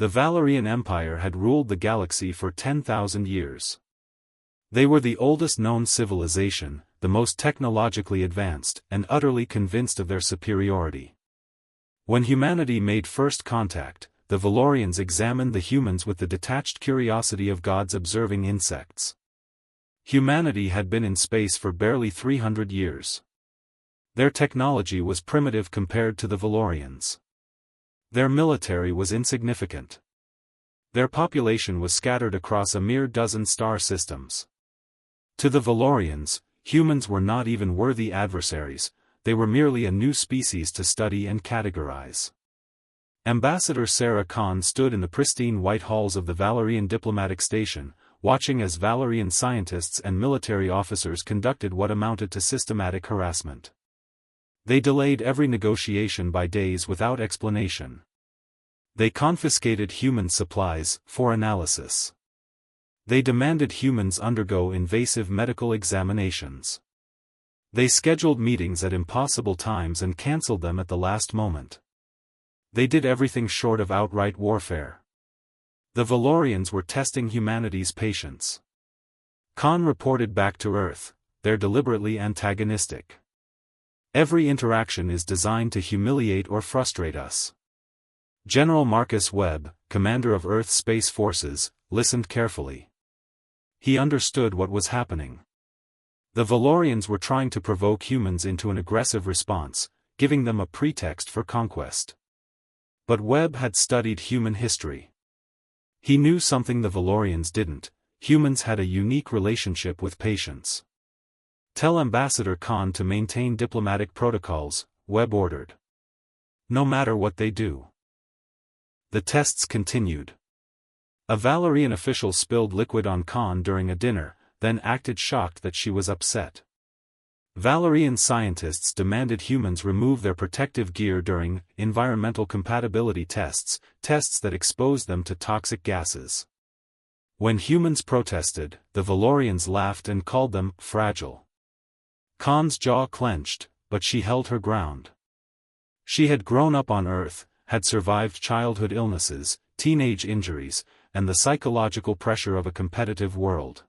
The Valerian Empire had ruled the galaxy for 10,000 years. They were the oldest known civilization, the most technologically advanced, and utterly convinced of their superiority. When humanity made first contact, the Valorians examined the humans with the detached curiosity of gods observing insects. Humanity had been in space for barely 300 years. Their technology was primitive compared to the Valorians. Their military was insignificant. Their population was scattered across a mere dozen star systems. To the Valorians, humans were not even worthy adversaries, they were merely a new species to study and categorize. Ambassador Sarah Khan stood in the pristine white halls of the Valerian diplomatic station, watching as Valerian scientists and military officers conducted what amounted to systematic harassment. They delayed every negotiation by days without explanation. They confiscated human supplies for analysis. They demanded humans undergo invasive medical examinations. They scheduled meetings at impossible times and cancelled them at the last moment. They did everything short of outright warfare. The Valorians were testing humanity's patience. Khan reported back to Earth, "They're deliberately antagonistic. Every interaction is designed to humiliate or frustrate us." General Marcus Webb, commander of Earth's space forces, listened carefully. He understood what was happening. The Valorians were trying to provoke humans into an aggressive response, giving them a pretext for conquest. But Webb had studied human history. He knew something the Valorians didn't: humans had a unique relationship with patience. "Tell Ambassador Khan to maintain diplomatic protocols," Webb ordered. "No matter what they do." The tests continued. A Valerian official spilled liquid on Khan during a dinner, then acted shocked that she was upset. Valerian scientists demanded humans remove their protective gear during environmental compatibility tests, tests that exposed them to toxic gases. When humans protested, the Valorians laughed and called them fragile. Khan's jaw clenched, but she held her ground. She had grown up on Earth, had survived childhood illnesses, teenage injuries, and the psychological pressure of a competitive world.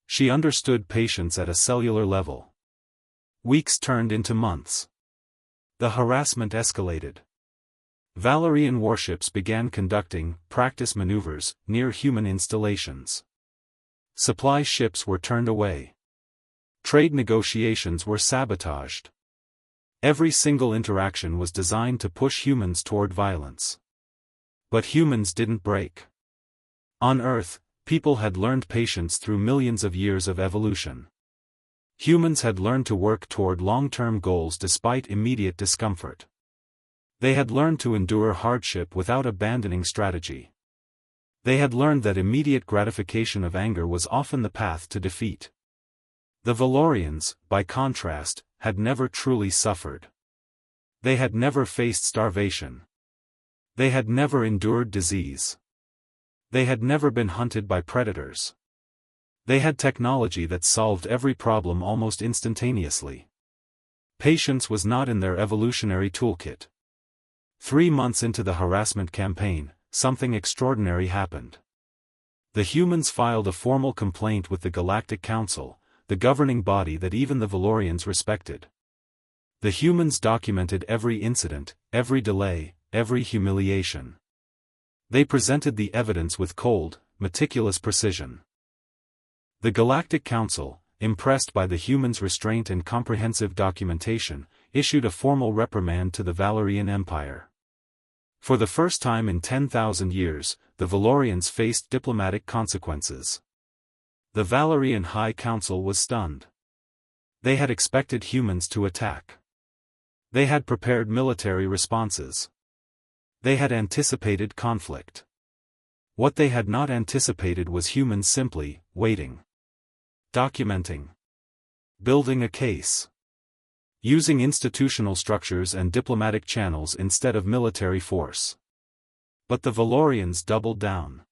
She understood patience at a cellular level. Weeks turned into months. The harassment escalated. Valerian warships began conducting practice maneuvers near human installations. Supply ships were turned away. Trade negotiations were sabotaged. Every single interaction was designed to push humans toward violence. But humans didn't break. On Earth, people had learned patience through millions of years of evolution. Humans had learned to work toward long-term goals despite immediate discomfort. They had learned to endure hardship without abandoning strategy. They had learned that immediate gratification of anger was often the path to defeat. The Valorians, by contrast, had never truly suffered. They had never faced starvation. They had never endured disease. They had never been hunted by predators. They had technology that solved every problem almost instantaneously. Patience was not in their evolutionary toolkit. 3 months into the harassment campaign, something extraordinary happened. The humans filed a formal complaint with the Galactic Council, the governing body that even the Valorians respected. The humans documented every incident, every delay, every humiliation. They presented the evidence with cold, meticulous precision. The Galactic Council, impressed by the humans' restraint and comprehensive documentation, issued a formal reprimand to the Valerian Empire. For the first time in 10,000 years, the Valorians faced diplomatic consequences. The Valerian High Council was stunned. They had expected humans to attack. They had prepared military responses. They had anticipated conflict. What they had not anticipated was humans simply waiting. Documenting. Building a case. Using institutional structures and diplomatic channels instead of military force. But the Valorians doubled down.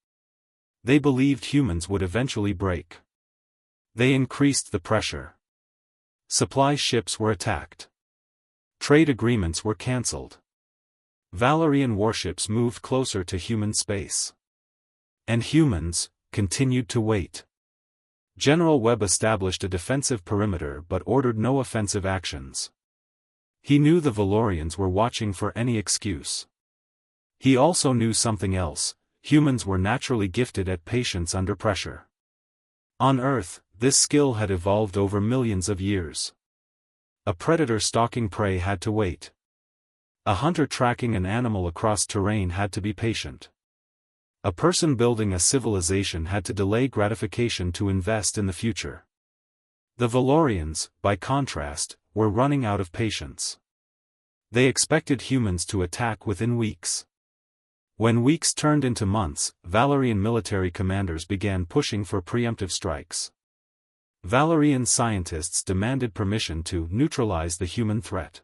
They believed humans would eventually break. They increased the pressure. Supply ships were attacked. Trade agreements were cancelled. Valerian warships moved closer to human space. And humans continued to wait. General Webb established a defensive perimeter but ordered no offensive actions. He knew the Valorians were watching for any excuse. He also knew something else: humans were naturally gifted at patience under pressure. On Earth, this skill had evolved over millions of years. A predator stalking prey had to wait. A hunter tracking an animal across terrain had to be patient. A person building a civilization had to delay gratification to invest in the future. The Valorians, by contrast, were running out of patience. They expected humans to attack within weeks. When weeks turned into months, Valerian military commanders began pushing for preemptive strikes. Valerian scientists demanded permission to neutralize the human threat.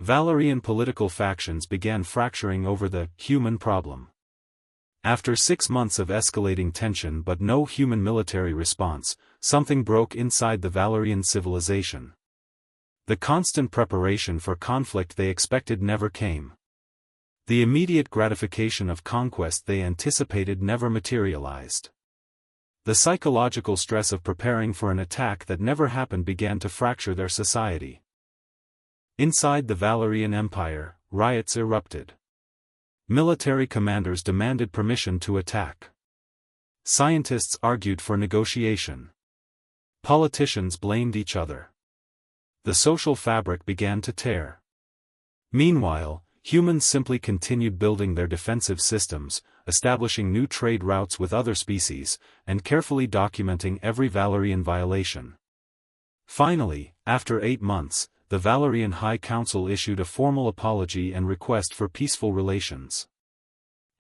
Valerian political factions began fracturing over the human problem. After 6 months of escalating tension but no human military response, something broke inside the Valerian civilization. The constant preparation for conflict they expected never came. The immediate gratification of conquest they anticipated never materialized. The psychological stress of preparing for an attack that never happened began to fracture their society. Inside the Valerian Empire, riots erupted. Military commanders demanded permission to attack. Scientists argued for negotiation. Politicians blamed each other. The social fabric began to tear. Meanwhile, humans simply continued building their defensive systems, establishing new trade routes with other species, and carefully documenting every Valerian violation. Finally, after 8 months, the Valerian High Council issued a formal apology and request for peaceful relations.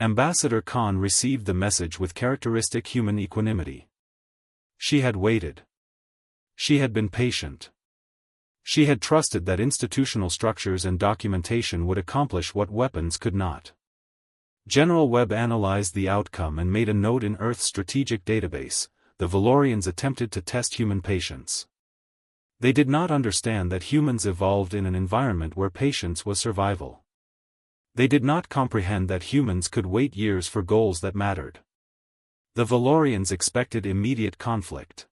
Ambassador Khan received the message with characteristic human equanimity. She had waited. She had been patient. She had trusted that institutional structures and documentation would accomplish what weapons could not. General Webb analyzed the outcome and made a note in Earth's strategic database: the Valorians attempted to test human patience. They did not understand that humans evolved in an environment where patience was survival. They did not comprehend that humans could wait years for goals that mattered. The Valorians expected immediate conflict.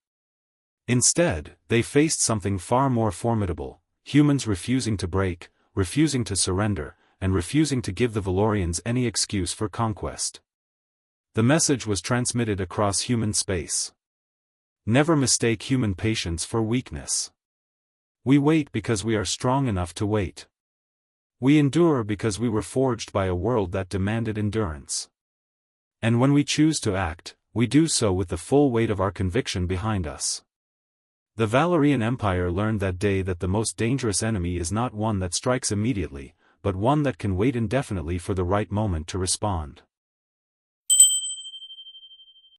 Instead, they faced something far more formidable: humans refusing to break, refusing to surrender, and refusing to give the Valorians any excuse for conquest. The message was transmitted across human space. Never mistake human patience for weakness. We wait because we are strong enough to wait. We endure because we were forged by a world that demanded endurance. And when we choose to act, we do so with the full weight of our conviction behind us. The Valerian Empire learned that day that the most dangerous enemy is not one that strikes immediately, but one that can wait indefinitely for the right moment to respond.